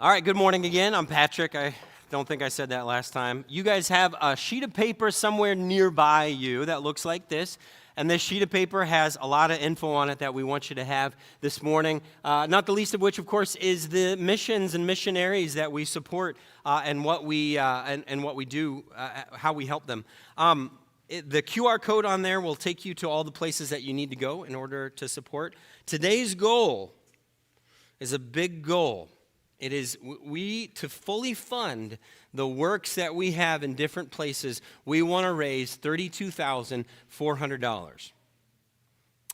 All right, good morning again. I'm Patrick. I don't think I said that last time. You guys have a sheet of paper somewhere nearby you that looks like this. And this sheet of paper has a lot of info on it that we want you to have this morning. Not the least of which, of course, is the missions and missionaries that we support and what we do, how we help them. The QR code on there will take you to all the places that you need to go in order to support. Today's goal is a big goal. It is to fully fund the works that we have in different places, we want to raise $32,400.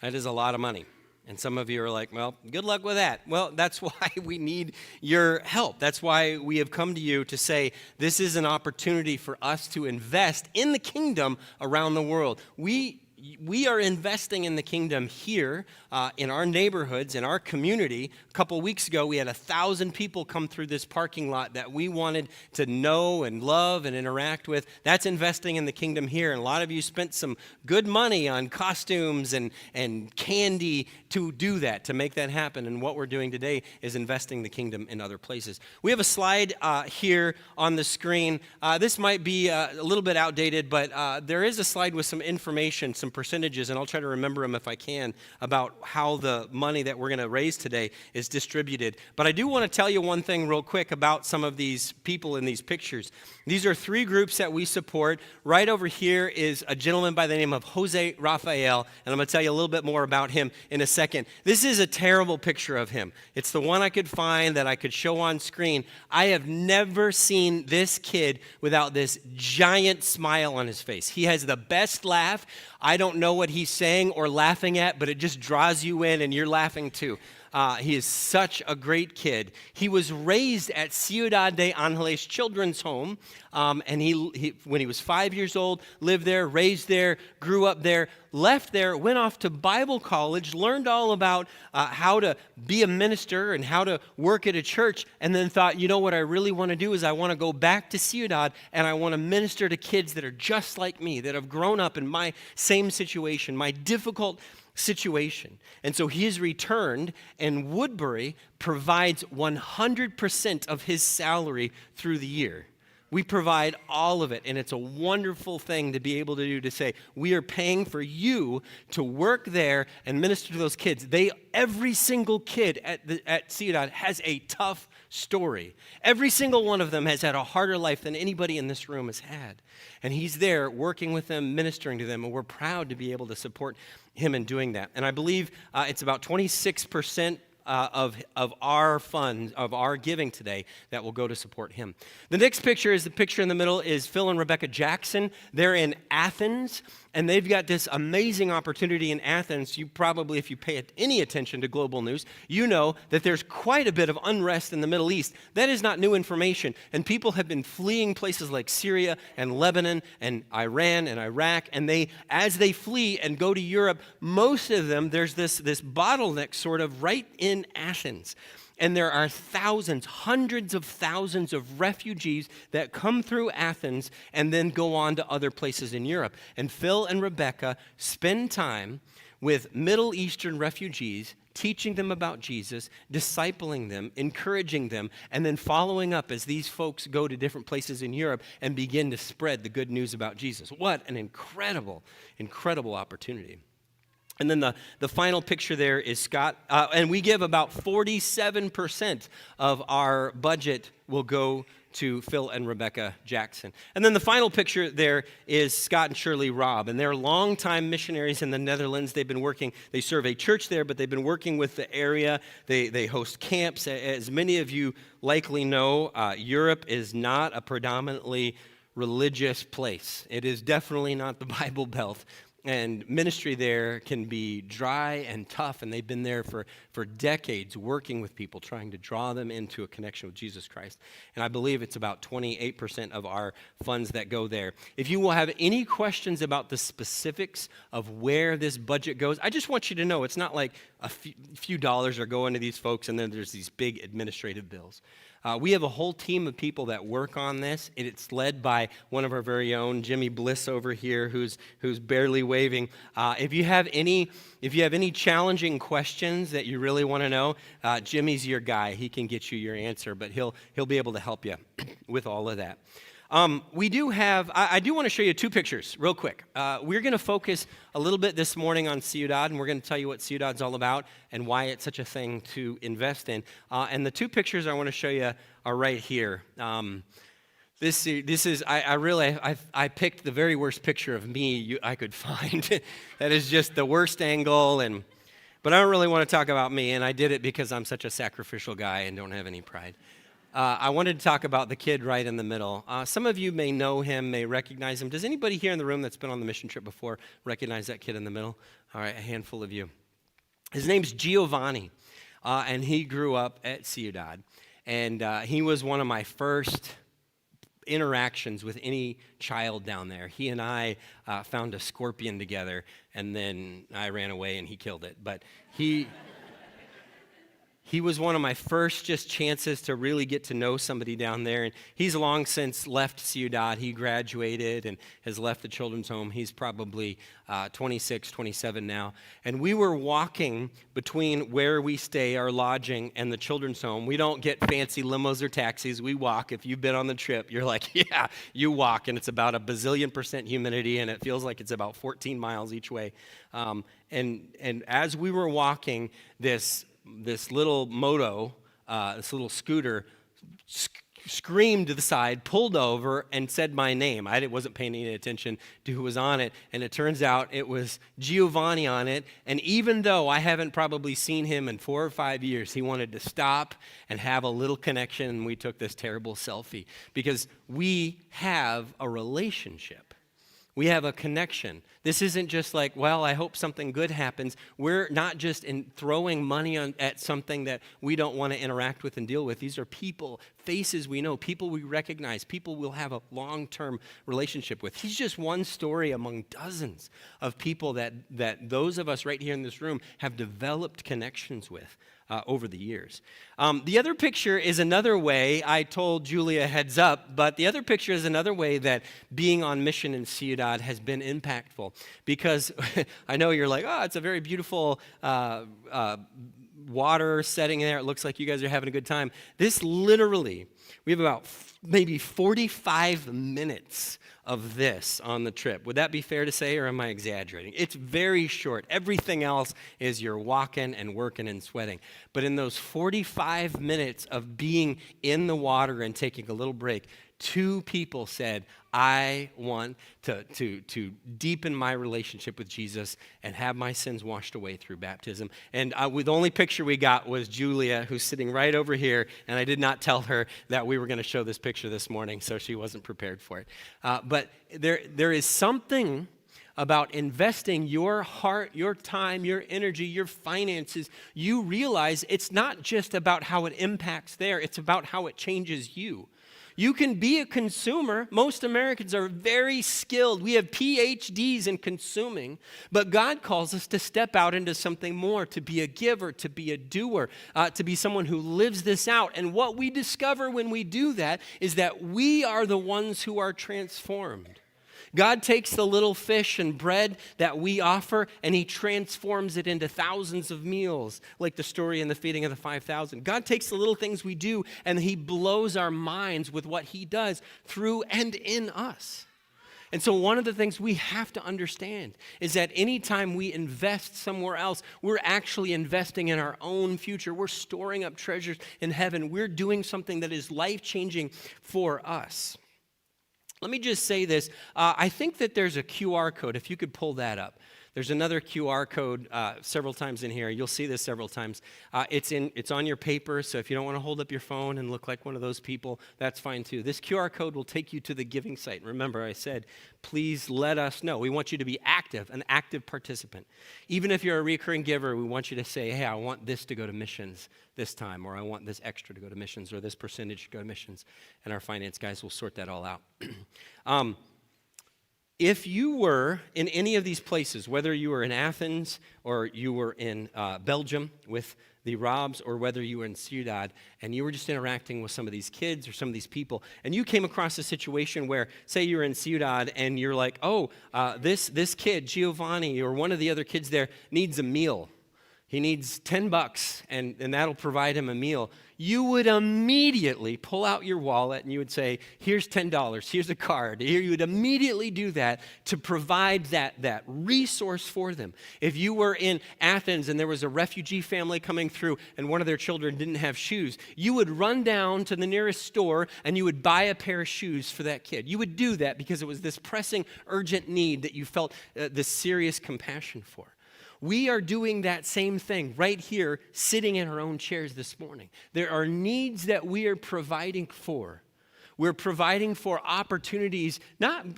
That is a lot of money. And some of you are like, well, good luck with that. Well, that's why we need your help. That's why we have come to you to say this is an opportunity for us to invest in the kingdom around the world. We are investing in the kingdom here in our neighborhoods, in our community. A couple weeks ago, we had 1,000 people come through this parking lot that we wanted to know and love and interact with. That's investing in the kingdom here. And a lot of you spent some good money on costumes and candy to do that, to make that happen. And what we're doing today is investing the kingdom in other places. We have a slide here on the screen. This might be a little bit outdated, but there is a slide with some information, some percentages, and I'll try to remember them if I can, about how the money that we're going to raise today is distributed. But I do want to tell you one thing real quick about some of these people in these pictures. These are three groups that we support. Right over here is a gentleman by the name of Jose Rafael, and I'm going to tell you a little bit more about him in a second. This is a terrible picture of him. It's the one I could find that I could show on screen. I have never seen this kid without this giant smile on his face. He has the best laugh. I don't know what he's saying or laughing at, but it just draws you in and you're laughing too. He is such a great kid. He was raised at Ciudad de Angeles Children's Home, and he when he was 5 years old, lived there, raised there, grew up there, left there, went off to Bible college, learned all about how to be a minister and how to work at a church, and then thought, you know what I really want to do is I want to go back to Ciudad, and I want to minister to kids that are just like me, that have grown up in my same situation, my difficult situation. And so he has returned, and Woodbury provides 100% of his salary through the year. We provide all of it, and it's a wonderful thing to be able to do, to say, we are paying for you to work there and minister to those kids. Every single kid at Ciudad has a tough story. Every single one of them has had a harder life than anybody in this room has had. And he's there working with them, ministering to them, and we're proud to be able to support him in doing that. And I believe it's about 26% of our funds, of our giving today, that will go to support him. The next picture is the picture in the middle is Phil and Rebecca Jackson. They're in Athens, and they've got this amazing opportunity in Athens. You probably, if you pay any attention to global news, you know that there's quite a bit of unrest in the Middle East. That is not new information, and people have been fleeing places like Syria and Lebanon and Iran and Iraq, and as they flee and go to Europe, most of them, there's this bottleneck sort of right in Athens. And there are thousands, hundreds of thousands of refugees that come through Athens and then go on to other places in Europe. And Phil and Rebecca spend time with Middle Eastern refugees, teaching them about Jesus, discipling them, encouraging them, and then following up as these folks go to different places in Europe and begin to spread the good news about Jesus. What an incredible, incredible opportunity. And then the final picture there is Scott, and we give about 47% of our budget will go to Phil and Rebecca Jackson. And then the final picture there is Scott and Shirley Robb, and they're longtime missionaries in the Netherlands. They've been working, they serve a church there, but they've been working with the area. They host camps. As many of you likely know, Europe is not a predominantly religious place. It is definitely not the Bible Belt. And ministry there can be dry and tough, and they've been there for decades working with people, trying to draw them into a connection with Jesus Christ. And I believe it's about 28% of our funds that go there. If you will have any questions about the specifics of where this budget goes, I just want you to know it's not like a few dollars are going to these folks and then there's these big administrative bills. We have a whole team of people that work on this. It's led by one of our very own, Jimmy Bliss over here, who's barely waving. If you have any challenging questions that you really want to know, Jimmy's your guy. He can get you your answer, but he'll be able to help you with all of that. We do have, I do want to show you two pictures real quick. We're going to focus a little bit this morning on Ciudad, and we're going to tell you what Ciudad's all about and why it's such a thing to invest in. And the two pictures I want to show you are right here. This is, I picked the very worst picture of me I could find. That is just the worst angle, but I don't really want to talk about me, and I did it because I'm such a sacrificial guy and don't have any pride. I wanted to talk about the kid right in the middle. Some of you may know him, may recognize him. Does anybody here in the room that's been on the mission trip before recognize that kid in the middle? All right, a handful of you. His name's Giovanni, and he grew up at Ciudad. And he was one of my first interactions with any child down there. He and I found a scorpion together, and then I ran away and he killed it. But he was one of my first just chances to really get to know somebody down there. And he's long since left Ciudad. He graduated and has left the children's home. He's probably 26, 27 now. And we were walking between where we stay, our lodging, and the children's home. We don't get fancy limos or taxis. We walk. If you've been on the trip, you're like, yeah, you walk. And it's about a bazillion% humidity, and it feels like it's about 14 miles each way. And as we were walking, this little moto, this little scooter, screamed to the side, pulled over, and said my name. I wasn't paying any attention to who was on it, and it turns out it was Giovanni on it. And even though I haven't probably seen him in 4 or 5 years, he wanted to stop and have a little connection, and we took this terrible selfie because we have a relationship. We have a connection. This isn't just like, well, I hope something good happens. We're not just throwing money at something that we don't want to interact with and deal with. These are people, faces we know, people we recognize, people we'll have a long-term relationship with. He's just one story among dozens of people that those of us right here in this room have developed connections with over the years. The other picture is another way. I told Julia heads up, but the other picture is another way that being on mission in Ciudad has been impactful, because I know you're like, oh, it's a very beautiful water setting there. It looks like you guys are having a good time. This literally, we have about maybe 45 minutes of this on the trip. Would that be fair to say, or am I exaggerating? It's very short. Everything else is you're walking and working and sweating. But in those 45 minutes of being in the water and taking a little break, 2 people said, I want to deepen my relationship with Jesus and have my sins washed away through baptism. And the only picture we got was Julia, who's sitting right over here, and I did not tell her that we were going to show this picture this morning, so she wasn't prepared for it. But there is something about investing your heart, your time, your energy, your finances. You realize it's not just about how it impacts there, it's about how it changes you. You can be a consumer. Most Americans are very skilled. We have PhDs in consuming, but God calls us to step out into something more, to be a giver, to be a doer, to be someone who lives this out. And what we discover when we do that is that we are the ones who are transformed. God takes the little fish and bread that we offer, and he transforms it into thousands of meals, like the story in the feeding of the 5,000. God takes the little things we do, and he blows our minds with what he does through and in us. And so one of the things we have to understand is that anytime we invest somewhere else, we're actually investing in our own future. We're storing up treasures in heaven. We're doing something that is life-changing for us. Let me just say this. I think that there's a QR code, if you could pull that up. There's another QR code several times in here. You'll see this several times. It's on your paper, so if you don't want to hold up your phone and look like one of those people, that's fine too. This QR code will take you to the giving site. Remember, I said, please let us know. We want you to be active, an active participant. Even if you're a recurring giver, we want you to say, hey, I want this to go to missions this time, or I want this extra to go to missions, or this percentage to go to missions. And our finance guys will sort that all out. If you were in any of these places, whether you were in Athens or you were in Belgium with the Robs, or whether you were in Ciudad, and you were just interacting with some of these kids or some of these people, and you came across a situation where, say you're in Ciudad, and you're like, this kid, Giovanni, or one of the other kids there, needs a meal. He needs $10, and that'll provide him a meal. You would immediately pull out your wallet and you would say, here's $10, here's a card. You would immediately do that to provide that resource for them. If you were in Athens and there was a refugee family coming through and one of their children didn't have shoes, you would run down to the nearest store and you would buy a pair of shoes for that kid. You would do that because it was this pressing, urgent need that you felt this serious compassion for. We are doing that same thing right here, sitting in our own chairs this morning. There are needs that we are providing for. We're providing for opportunities.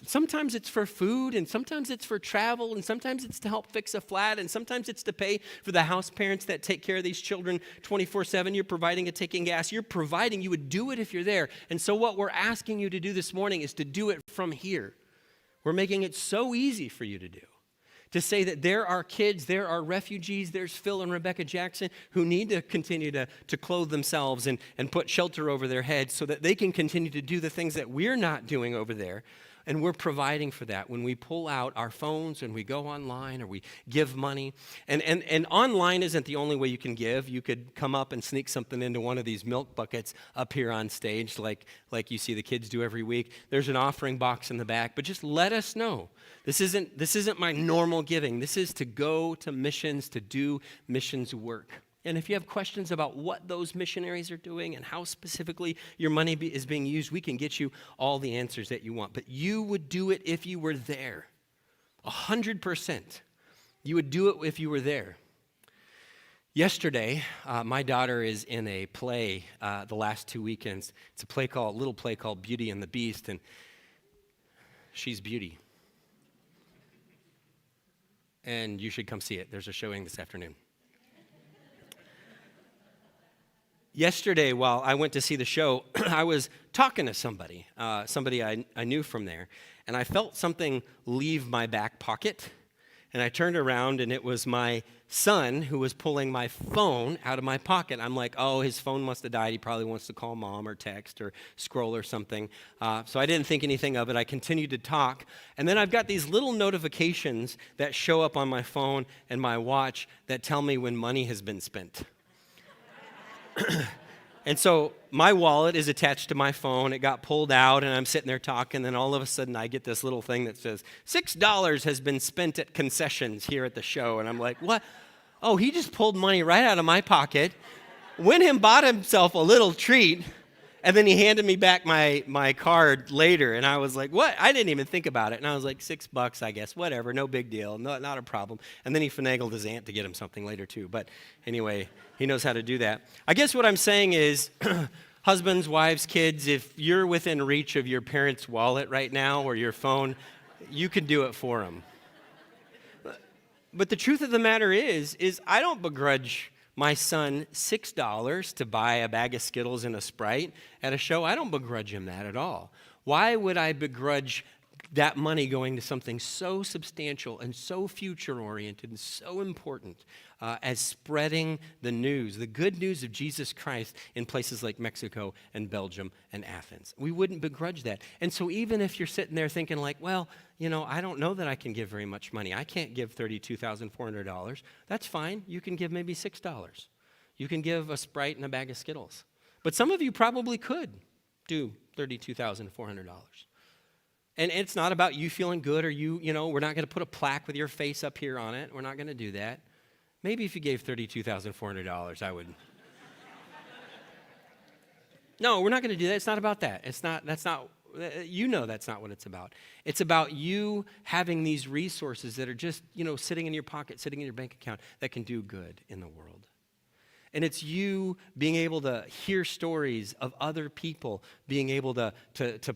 Sometimes it's for food, and sometimes it's for travel, and sometimes it's to help fix a flat, and sometimes it's to pay for the house parents that take care of these children 24/7. You're providing a taking gas. You're providing. You would do it if you're there. And so what we're asking you to do this morning is to do it from here. We're making it so easy for you to do. To say that there are kids, there are refugees, there's Phil and Rebecca Jackson who need to continue to clothe themselves and put shelter over their heads so that they can continue to do the things that we're not doing over there. And we're providing for that when we pull out our phones and we go online or we give money. And online isn't the only way you can give. You could come up and sneak something into one of these milk buckets up here on stage like you see the kids do every week. There's an offering box in the back, but just let us know. This isn't my normal giving. This is to go to missions, to do missions work. And if you have questions about what those missionaries are doing and how specifically your money is being used, we can get you all the answers that you want. But you would do it if you were there. 100%. You would do it if you were there. Yesterday, my daughter is in a play the last 2 weekends. It's a little play called Beauty and the Beast, and she's Beauty. And you should come see it. There's a showing this afternoon. Yesterday, while I went to see the show, I was talking to somebody I knew from there, and I felt something leave my back pocket, and I turned around, and it was my son who was pulling my phone out of my pocket. I'm like, oh, his phone must have died. He probably wants to call mom or text or scroll or something. So I didn't think anything of it. I continued to talk, and then I've got these little notifications that show up on my phone and my watch that tell me when money has been spent. And so my wallet is attached to my phone. It got pulled out, and I'm sitting there talking, and all of a sudden I get this little thing that says, $6 has been spent at concessions here at the show. And I'm like, what? Oh, he just pulled money right out of my pocket, went and bought himself a little treat, and then he handed me back my card later. And I was like, what? I didn't even think about it. And I was like, $6, I guess, whatever, no big deal, not a problem. And then he finagled his aunt to get him something later too. But anyway, he knows how to do that. I guess what I'm saying is, husbands, wives, kids, if you're within reach of your parents' wallet right now or your phone, you can do it for them. But the truth of the matter is I don't begrudge my son $6 to buy a bag of Skittles and a Sprite at a show. I don't begrudge him that at all. Why would I begrudge that money going to something so substantial and so future-oriented and so important as spreading the news, the good news of Jesus Christ in places like Mexico and Belgium and Athens? We wouldn't begrudge that. And so even if you're sitting there thinking like, well, I don't know that I can give very much money. I can't give $32,400. That's fine. You can give maybe $6. You can give a Sprite and a bag of Skittles. But some of you probably could do $32,400. And it's not about you feeling good or we're not going to put a plaque with your face up here on it. We're not going to do that. Maybe if you gave $32,400, I would. No, we're not going to do that. It's not about that. That's not that's not what it's about. It's about you having these resources that are just, sitting in your pocket, sitting in your bank account that can do good in the world. And it's you being able to hear stories of other people being able to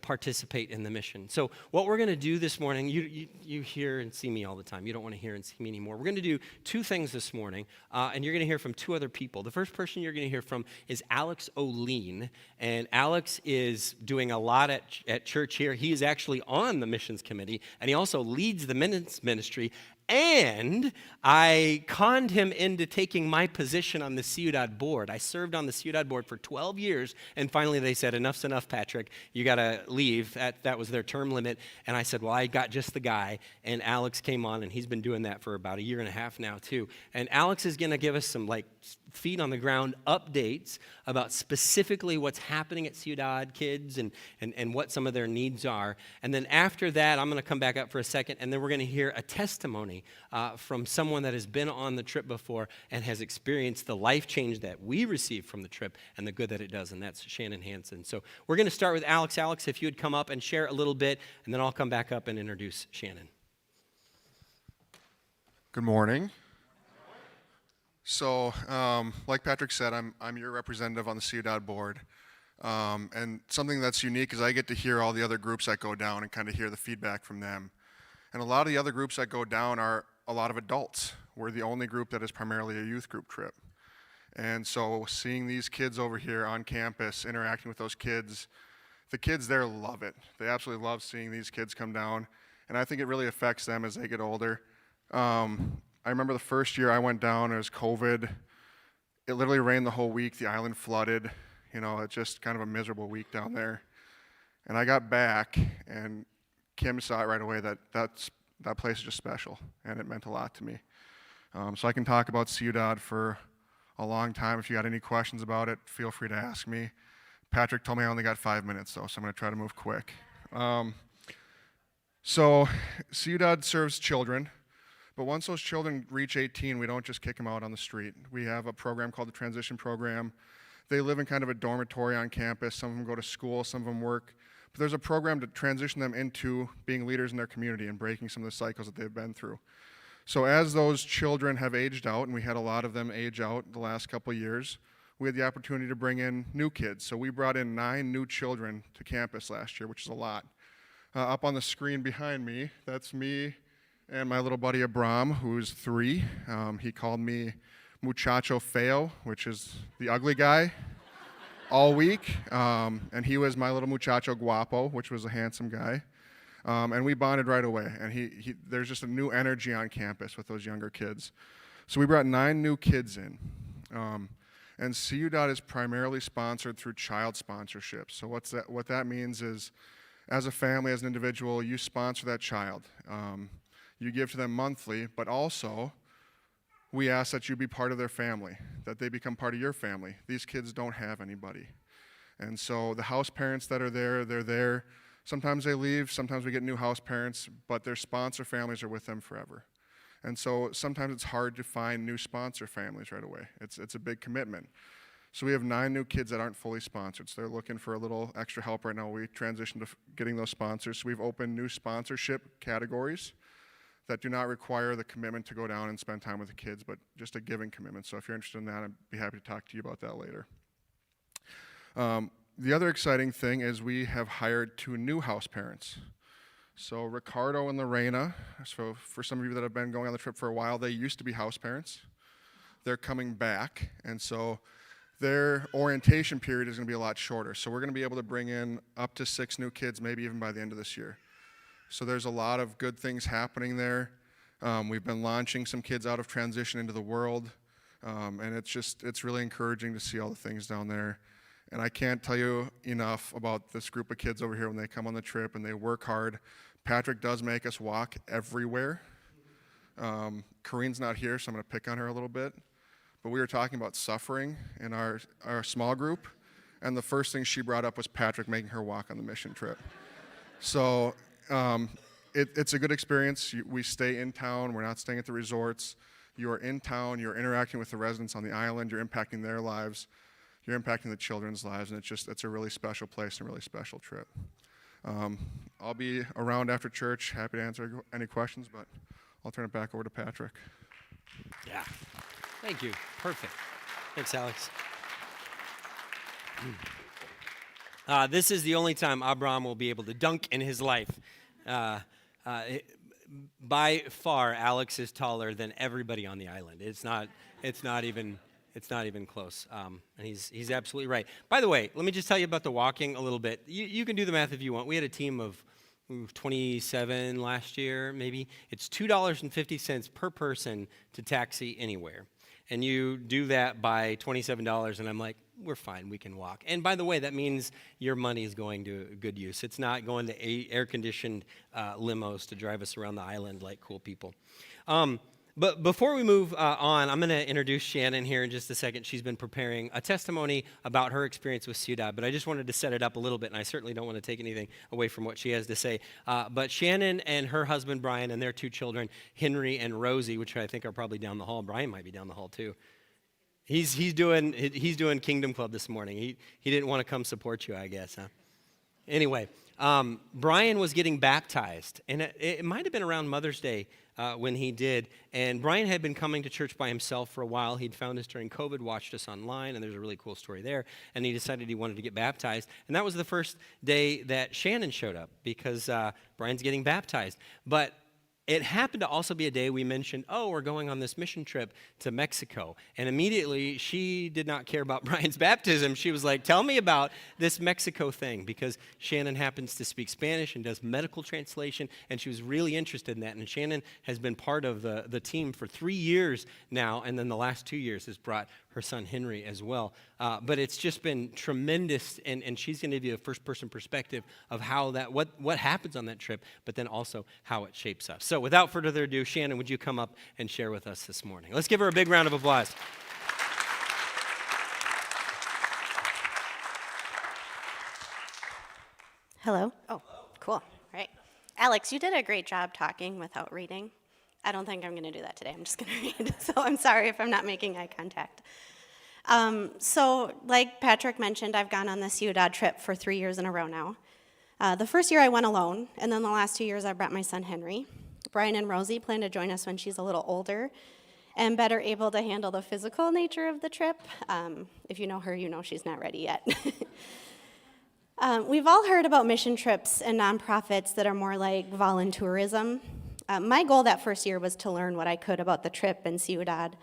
participate in the mission. So what we're going to do this morning, you hear and see me all the time. You don't want to hear and see me anymore. We're going to do two things this morning, and you're going to hear from two other people. The first person you're going to hear from is Alex O'Lean, and Alex is doing a lot at church here. He is actually on the missions committee, and he also leads the ministry. And I conned him into taking my position on the Ciudad board. I served on the Ciudad board for 12 years, and finally they said, enough's enough, Patrick. You got to leave. That was their term limit. And I said, well, I got just the guy. And Alex came on, and he's been doing that for about a year and a half now, too. And Alex is going to give us some, feet on the ground updates about specifically what's happening at Ciudad kids and what some of their needs are. And then after that, I'm going to come back up for a second, and then we're going to hear a testimony from someone that has been on the trip before and has experienced the life change that we received from the trip and the good that it does, and that's Shannon Hansen. So we're going to start with Alex. Alex, if you would come up and share a little bit, and then I'll come back up and introduce Shannon. Good morning. So, like Patrick said, I'm your representative on the Ciudad board, and something that's unique is I get to hear all the other groups that go down and kind of hear the feedback from them. And a lot of the other groups that go down are a lot of adults. We're the only group that is primarily a youth group trip. And so seeing these kids over here on campus, interacting with those kids, the kids there love it. They absolutely love seeing these kids come down, and I think it really affects them as they get older. I remember the first year I went down, it was COVID. It literally rained the whole week. The island flooded. It's just kind of a miserable week down there. And I got back, and Kim saw it right away that place is just special, and it meant a lot to me. So I can talk about Ciudad for a long time. If you got any questions about it, feel free to ask me. Patrick told me I only got 5 minutes, though, so I'm going to try to move quick. So Ciudad serves children, but once those children reach 18, we don't just kick them out on the street. We have a program called the Transition Program. They live in kind of a dormitory on campus. Some of them go to school, some of them work. But there's a program to transition them into being leaders in their community and breaking some of the cycles that they've been through. So as those children have aged out, and we had a lot of them age out the last couple of years, we had the opportunity to bring in new kids. So we brought in 9 new children to campus last year, which is a lot. Up on the screen behind me, that's me and my little buddy Abram, who's 3. He called me Muchacho Feo, which is the ugly guy, all week. And he was my little Muchacho Guapo, which was a handsome guy. And we bonded right away. And there's just a new energy on campus with those younger kids. So we brought 9 new kids in. And Ciudad is primarily sponsored through child sponsorship. So what that means is, as a family, as an individual, you sponsor that child. You give to them monthly, but also we ask that you be part of their family, that they become part of your family. These kids don't have anybody. And so the house parents that are there, they're there. Sometimes they leave, sometimes we get new house parents, but their sponsor families are with them forever. And so sometimes it's hard to find new sponsor families right away. It's a big commitment. So we have 9 new kids that aren't fully sponsored. So they're looking for a little extra help right now. We transitioned to getting those sponsors. So we've opened new sponsorship categories that do not require the commitment to go down and spend time with the kids, but just a giving commitment. So if you're interested in that, I'd be happy to talk to you about that later. The other exciting thing is we have hired 2 new house parents. So Ricardo and Lorena, so for some of you that have been going on the trip for a while, they used to be house parents. They're coming back, and so their orientation period is going to be a lot shorter. So we're going to be able to bring in up to 6 new kids, maybe even by the end of this year. So there's a lot of good things happening there. We've been launching some kids out of transition into the world, and it's really encouraging to see all the things down there. And I can't tell you enough about this group of kids over here when they come on the trip and they work hard. Patrick does make us walk everywhere. Corinne's not here, so I'm going to pick on her a little bit. But we were talking about suffering in our small group, and the first thing she brought up was Patrick making her walk on the mission trip. So it's a good experience. We stay in town. We're not staying at the resorts. You are in town. You're interacting with the residents on the island. You're impacting their lives. You're impacting the children's lives, and it's a really special place and a really special trip. I'll be around after church, happy to answer any questions, but I'll turn it back over to Patrick. Yeah, thank you. Perfect. Thanks, Alex. This is the only time Abram will be able to dunk in his life. Uh, uh, it- by far, Alex is taller than everybody on the island. It's not even. It's not even close. And he's absolutely right. By the way, let me just tell you about the walking a little bit. You can do the math if you want. We had a team of 27 last year, maybe. It's $2.50 per person to taxi anywhere. And you do that by $27, and I'm like, we're fine, we can walk. And by the way, that means your money is going to good use. It's not going to air-conditioned limos to drive us around the island like cool people. But before we move on, I'm going to introduce Shannon here in just a second. She's been preparing a testimony about her experience with Ciudad, but I just wanted to set it up a little bit, and I certainly don't want to take anything away from what she has to say. But Shannon and her husband, Brian, and their two children, Henry and Rosie, which I think are probably down the hall. Brian might be down the hall, too. He's doing Kingdom Club this morning. He didn't want to come support you, I guess, huh? Anyway, Brian was getting baptized, and it might have been around Mother's Day when he did. And Brian had been coming to church by himself for a while. He'd found us during COVID, watched us online, and there's a really cool story there. And he decided he wanted to get baptized. And that was the first day that Shannon showed up because Brian's getting baptized. But it happened to also be a day we mentioned, oh, we're going on this mission trip to Mexico. And immediately, she did not care about Brian's baptism. She was like, tell me about this Mexico thing, because Shannon happens to speak Spanish and does medical translation, and she was really interested in that. And Shannon has been part of the team for 3 years now, and then the last 2 years has brought her son Henry as well. But it's just been tremendous, and she's going to give you a first-person perspective of how what happens on that trip, but then also how it shapes us. So without further ado, Shannon, would you come up and share with us this morning? Let's give her a big round of applause. Hello? Oh, cool. All right. Alex, you did a great job talking without reading. I don't think I'm going to do that today. I'm just going to read. So I'm sorry if I'm not making eye contact. So like Patrick mentioned, I've gone on the Ciudad trip for 3 years in a row now. The first year I went alone, and then the last 2 years I brought my son Henry. Brian and Rosie plan to join us when she's a little older and better able to handle the physical nature of the trip. If you know her, you know she's not ready yet. We've all heard about mission trips and nonprofits that are more like voluntourism. My goal that first year was to learn what I could about the trip in Ciudad.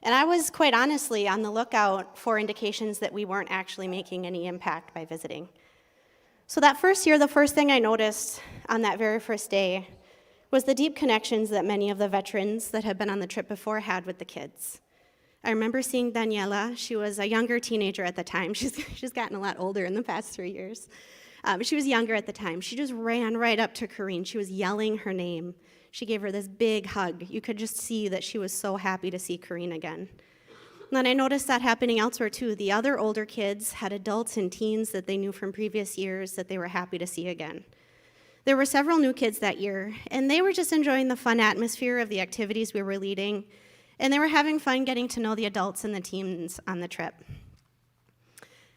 And I was quite honestly on the lookout for indications that we weren't actually making any impact by visiting. So that first year, the first thing I noticed on that very first day was the deep connections that many of the veterans that had been on the trip before had with the kids. I remember seeing Daniela. She was a younger teenager at the time. She's gotten a lot older in the past 3 years. But she was younger at the time. She just ran right up to Corrine. She was yelling her name. She gave her this big hug. You could just see that she was so happy to see Corrine again. And then I noticed that happening elsewhere too. The other older kids had adults and teens that they knew from previous years that they were happy to see again. There were several new kids that year, and they were just enjoying the fun atmosphere of the activities we were leading, and they were having fun getting to know the adults and the teens on the trip.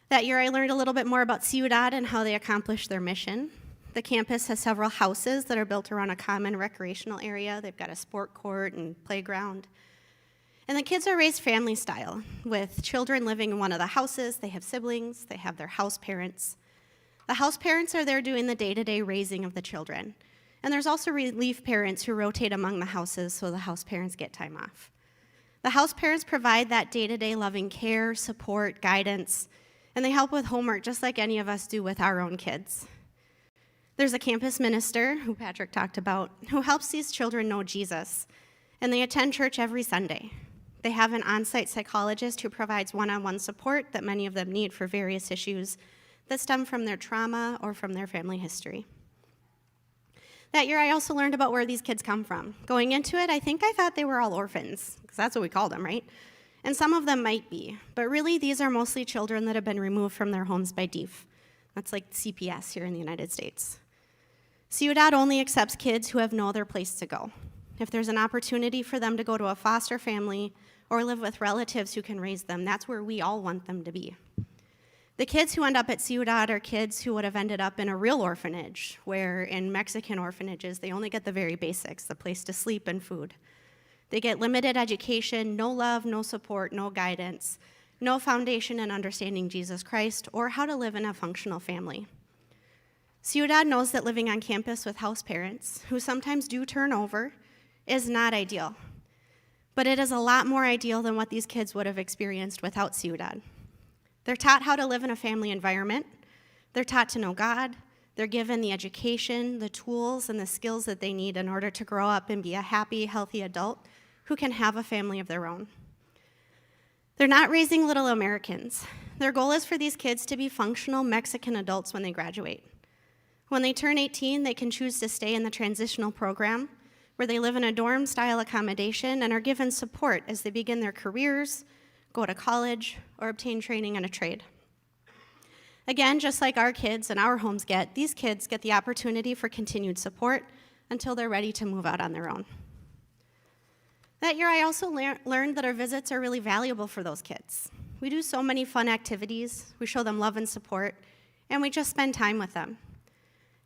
That year, I learned a little bit more about Ciudad and how they accomplish their mission. The campus has several houses that are built around a common recreational area. They've got a sport court and playground. And the kids are raised family style, with children living in one of the houses. They have siblings. They have their house parents. The house parents are there doing the day-to-day raising of the children. And there's also relief parents who rotate among the houses so the house parents get time off. The house parents provide that day-to-day loving care, support, guidance, and they help with homework just like any of us do with our own kids. There's a campus minister, who Patrick talked about, who helps these children know Jesus, and they attend church every Sunday. They have an on-site psychologist who provides one-on-one support that many of them need for various issues that stem from their trauma or from their family history. That year, I also learned about where these kids come from. Going into it, I think I thought they were all orphans, because that's what we called them, right? And some of them might be, but really these are mostly children that have been removed from their homes by DEEF. That's like CPS here in the United States. Ciudad only accepts kids who have no other place to go. If there's an opportunity for them to go to a foster family or live with relatives who can raise them, that's where we all want them to be. The kids who end up at Ciudad are kids who would have ended up in a real orphanage, where in Mexican orphanages, they only get the very basics, the place to sleep and food. They get limited education, no love, no support, no guidance, no foundation in understanding Jesus Christ or how to live in a functional family. Ciudad knows that living on campus with house parents, who sometimes do turn over, is not ideal. But it is a lot more ideal than what these kids would have experienced without Ciudad. They're taught how to live in a family environment. They're taught to know God. They're given the education, the tools, and the skills that they need in order to grow up and be a happy, healthy adult who can have a family of their own. They're not raising little Americans. Their goal is for these kids to be functional Mexican adults when they graduate. When they turn 18, they can choose to stay in the transitional program, where they live in a dorm-style accommodation and are given support as they begin their careers, go to college, or obtain training in a trade. Again, just like our kids and our homes get, these kids get the opportunity for continued support until they're ready to move out on their own. That year, I also learned that our visits are really valuable for those kids. We do so many fun activities, we show them love and support, and we just spend time with them.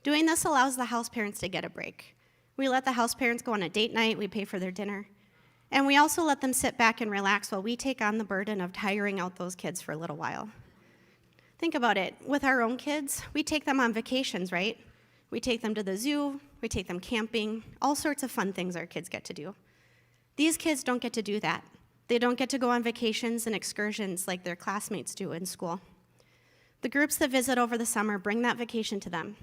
Doing this allows the house parents to get a break. We let the house parents go on a date night, we pay for their dinner, and we also let them sit back and relax while we take on the burden of tiring out those kids for a little while. Think about it. With our own kids, we take them on vacations, right? We take them to the zoo, we take them camping, all sorts of fun things our kids get to do. These kids don't get to do that. They don't get to go on vacations and excursions like their classmates do in school. The groups that visit over the summer bring that vacation to them.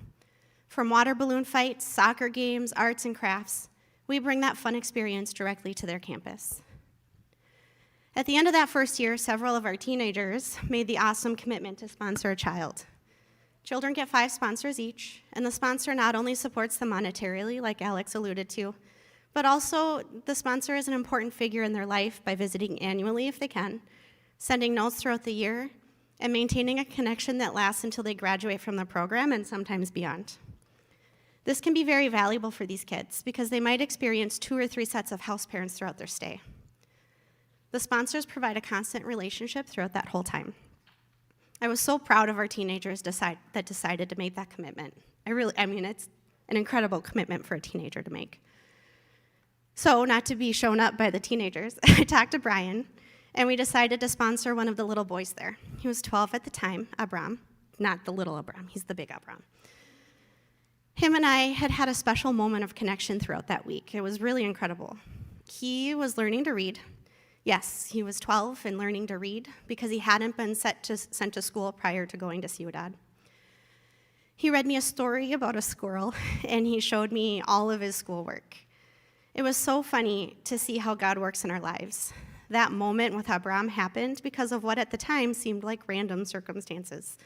From water balloon fights, soccer games, arts and crafts, we bring that fun experience directly to their campus. At the end of that first year, several of our teenagers made the awesome commitment to sponsor a child. Children get 5 sponsors each, and the sponsor not only supports them monetarily, like Alex alluded to, but also the sponsor is an important figure in their life by visiting annually if they can, sending notes throughout the year, and maintaining a connection that lasts until they graduate from the program and sometimes beyond. This can be very valuable for these kids because they might experience 2 or 3 sets of house parents throughout their stay. The sponsors provide a constant relationship throughout that whole time. I was so proud of our teenagers that decided to make that commitment. It's an incredible commitment for a teenager to make. So, not to be shown up by the teenagers, I talked to Brian, and we decided to sponsor one of the little boys there. He was 12 at the time, Abram, not the little Abram, he's the big Abram. Him and I had a special moment of connection throughout that week. It was really incredible. He was learning to read. Yes, he was 12 and learning to read because he hadn't been sent to school prior to going to Ciudad. He read me a story about a squirrel, and he showed me all of his schoolwork. It was so funny to see how God works in our lives. That moment with Abram happened because of what at the time seemed like random circumstances.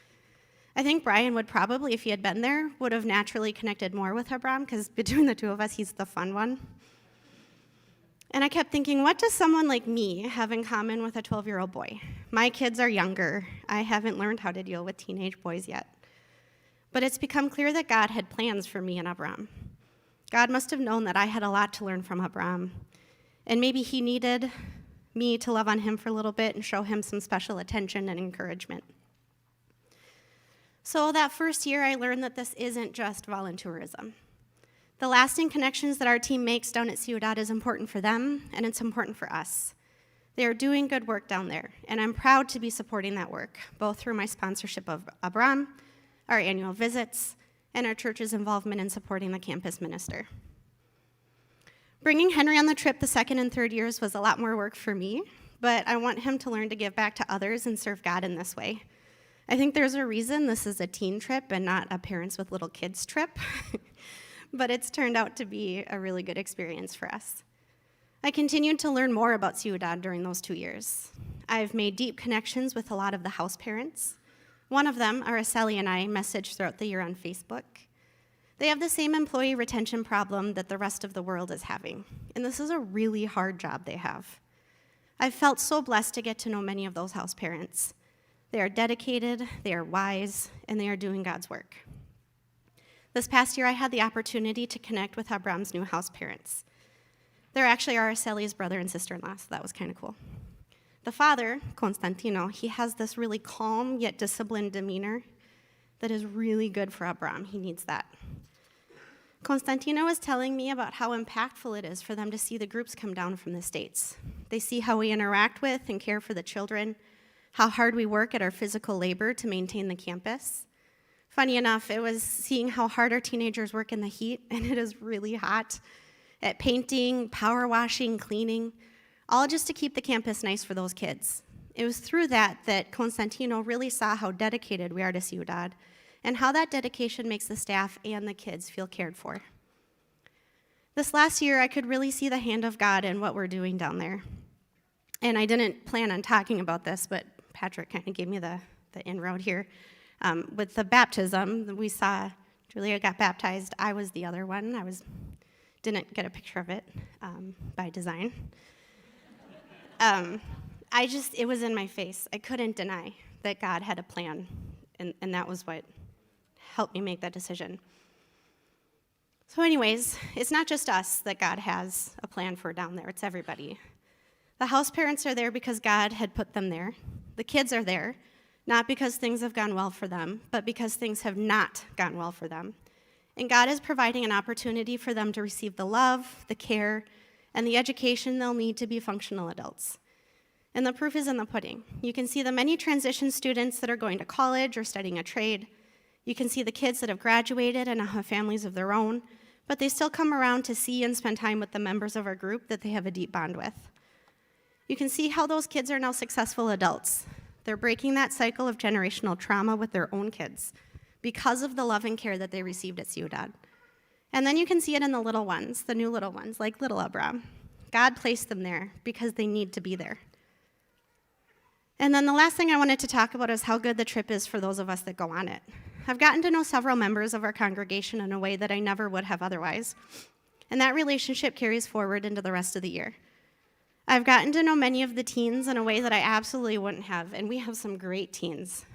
I think Brian would probably, if he had been there, would have naturally connected more with Abram because between the two of us, he's the fun one. And I kept thinking, what does someone like me have in common with a 12-year-old boy? My kids are younger. I haven't learned how to deal with teenage boys yet. But it's become clear that God had plans for me and Abram. God must have known that I had a lot to learn from Abram. And maybe he needed me to love on him for a little bit and show him some special attention and encouragement. So that first year, I learned that this isn't just volunteerism. The lasting connections that our team makes down at Ciudad is important for them, and it's important for us. They are doing good work down there, and I'm proud to be supporting that work, both through my sponsorship of Abram, our annual visits, and our church's involvement in supporting the campus minister. Bringing Henry on the trip the 2nd and 3rd years was a lot more work for me, but I want him to learn to give back to others and serve God in this way. I think there's a reason this is a teen trip and not a parents with little kids trip. But it's turned out to be a really good experience for us. I continued to learn more about Ciudad during those 2 years. I've made deep connections with a lot of the house parents. One of them, Araceli and I, messaged throughout the year on Facebook. They have the same employee retention problem that the rest of the world is having, and this is a really hard job they have. I've felt so blessed to get to know many of those house parents. They are dedicated, they are wise, and they are doing God's work. This past year, I had the opportunity to connect with Abram's new house parents. They're actually Araceli's brother and sister-in-law, so that was kind of cool. The father, Constantino, he has this really calm yet disciplined demeanor that is really good for Abram. He needs that. Constantino was telling me about how impactful it is for them to see the groups come down from the States. They see how we interact with and care for the children, how hard we work at our physical labor to maintain the campus. Funny enough, it was seeing how hard our teenagers work in the heat, and it is really hot, at painting, power washing, cleaning, all just to keep the campus nice for those kids. It was through that Constantino really saw how dedicated we are to Ciudad and how that dedication makes the staff and the kids feel cared for. This last year, I could really see the hand of God in what we're doing down there. And I didn't plan on talking about this, but Patrick kind of gave me the inroad here. With the baptism, we saw Julia got baptized. I was the other one. Didn't get a picture of it by design. It was in my face. I couldn't deny that God had a plan, and that was what helped me make that decision. So anyways, it's not just us that God has a plan for down there, it's everybody. The house parents are there because God had put them there. The kids are there, not because things have gone well for them, but because things have not gone well for them. And God is providing an opportunity for them to receive the love, the care, and the education they'll need to be functional adults. And the proof is in the pudding. You can see the many transition students that are going to college or studying a trade. You can see the kids that have graduated and have families of their own, but they still come around to see and spend time with the members of our group that they have a deep bond with. You can see how those kids are now successful adults. They're breaking that cycle of generational trauma with their own kids because of the love and care that they received at Ciudad. And then you can see it in the little ones, the new little ones, like little Abraham. God placed them there because they need to be there. And then the last thing I wanted to talk about is how good the trip is for those of us that go on it. I've gotten to know several members of our congregation in a way that I never would have otherwise, and that relationship carries forward into the rest of the year. I've gotten to know many of the teens in a way that I absolutely wouldn't have, and we have some great teens.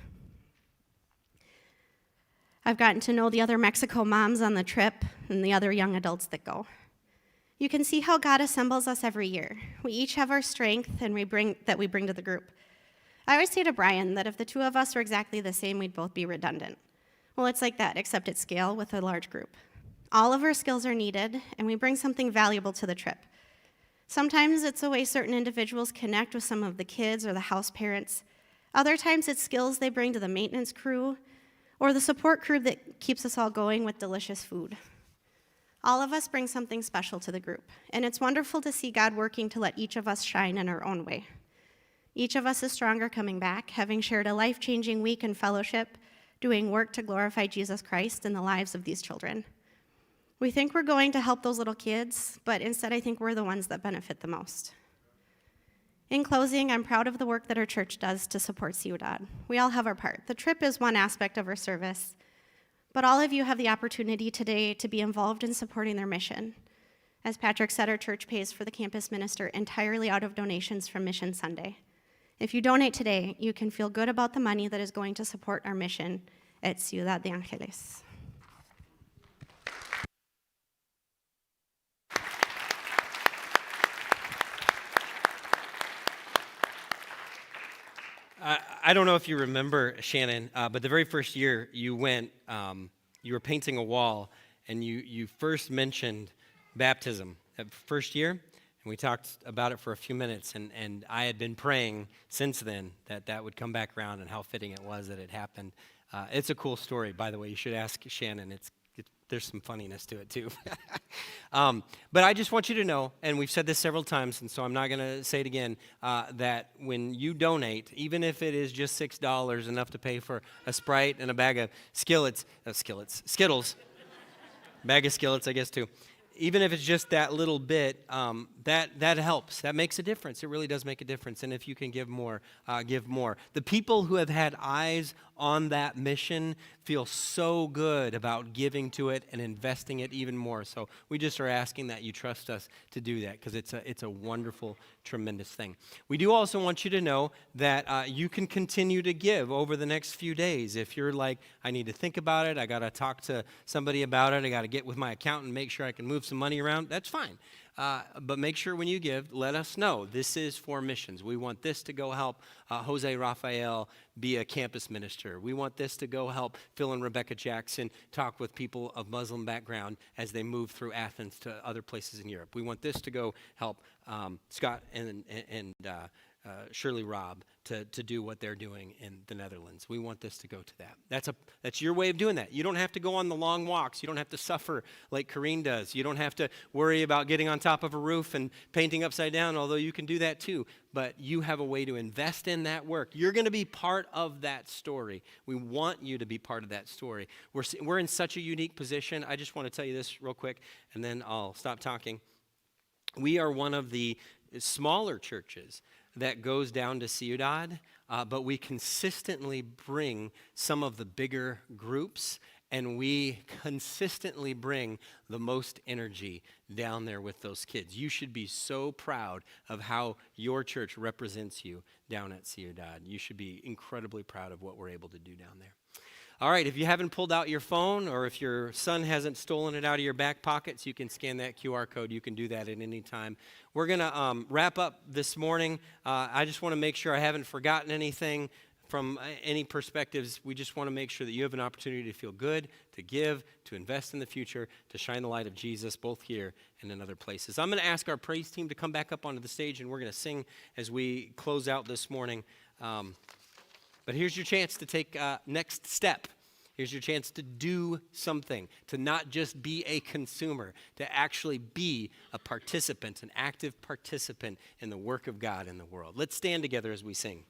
I've gotten to know the other Mexico moms on the trip and the other young adults that go. You can see how God assembles us every year. We each have our strength and we bring to the group. I always say to Brian that if the two of us were exactly the same, we'd both be redundant. Well, it's like that, except at scale with a large group. All of our skills are needed, and we bring something valuable to the trip. Sometimes it's the way certain individuals connect with some of the kids or the house parents. Other times it's skills they bring to the maintenance crew or the support crew that keeps us all going with delicious food. All of us bring something special to the group, and it's wonderful to see God working to let each of us shine in our own way. Each of us is stronger coming back, having shared a life-changing week in fellowship, doing work to glorify Jesus Christ in the lives of these children. We think we're going to help those little kids, but instead I think we're the ones that benefit the most. In closing, I'm proud of the work that our church does to support Ciudad. We all have our part. The trip is one aspect of our service, but all of you have the opportunity today to be involved in supporting their mission. As Patrick said, our church pays for the campus minister entirely out of donations from Mission Sunday. If you donate today, you can feel good about the money that is going to support our mission at Ciudad de Angeles. I don't know if you remember, Shannon, but the very first year you went, you were painting a wall, and you first mentioned baptism. That first year, and we talked about it for a few minutes, and I had been praying since then that would come back around and how fitting it was that it happened. It's a cool story, by the way. You should ask Shannon. There's some funniness to it, too. But I just want you to know, and we've said this several times, and so I'm not going to say it again, that when you donate, even if it is just $6, enough to pay for a Sprite and a bag of Skittles, bag of skillets, I guess, too. Even if it's just that little bit, that helps. That makes a difference. It really does make a difference. And if you can give more, give more. The people who have had eyes on that mission feel so good about giving to it and investing it even more. So we just are asking that you trust us to do that because it's a wonderful, tremendous thing. We do also want you to know that you can continue to give over the next few days. If you're like, I need to think about it, I got to talk to somebody about it, I got to get with my accountant, make sure I can move some money around, that's fine. But make sure when you give, let us know. This is for missions. We want this to go help Jose Rafael be a campus minister. We want this to go help Phil and Rebecca Jackson talk with people of Muslim background as they move through Athens to other places in Europe. We want this to go help Scott and Shirley Robb to do what they're doing in the Netherlands. We want this to go to that. That's your way of doing that. You don't have to go on the long walks. You don't have to suffer like Corrine does. You don't have to worry about getting on top of a roof and painting upside down, although you can do that too. But you have a way to invest in that work. You're going to be part of that story. We want you to be part of that story. We're in such a unique position. I just want to tell you this real quick, and then I'll stop talking. We are one of the smaller churches that goes down to Ciudad, but we consistently bring some of the bigger groups, and we consistently bring the most energy down there with those kids. You should be so proud of how your church represents you down at Ciudad. You should be incredibly proud of what we're able to do down there. All right, if you haven't pulled out your phone, or if your son hasn't stolen it out of your back pockets, you can scan that QR code. You can do that at any time. We're going to wrap up this morning. I just want to make sure I haven't forgotten anything from any perspectives. We just want to make sure that you have an opportunity to feel good, to give, to invest in the future, to shine the light of Jesus, both here and in other places. I'm going to ask our praise team to come back up onto the stage, and we're going to sing as we close out this morning. But here's your chance to take next step. Here's your chance to do something, to not just be a consumer, to actually be a participant, an active participant in the work of God in the world. Let's stand together as we sing.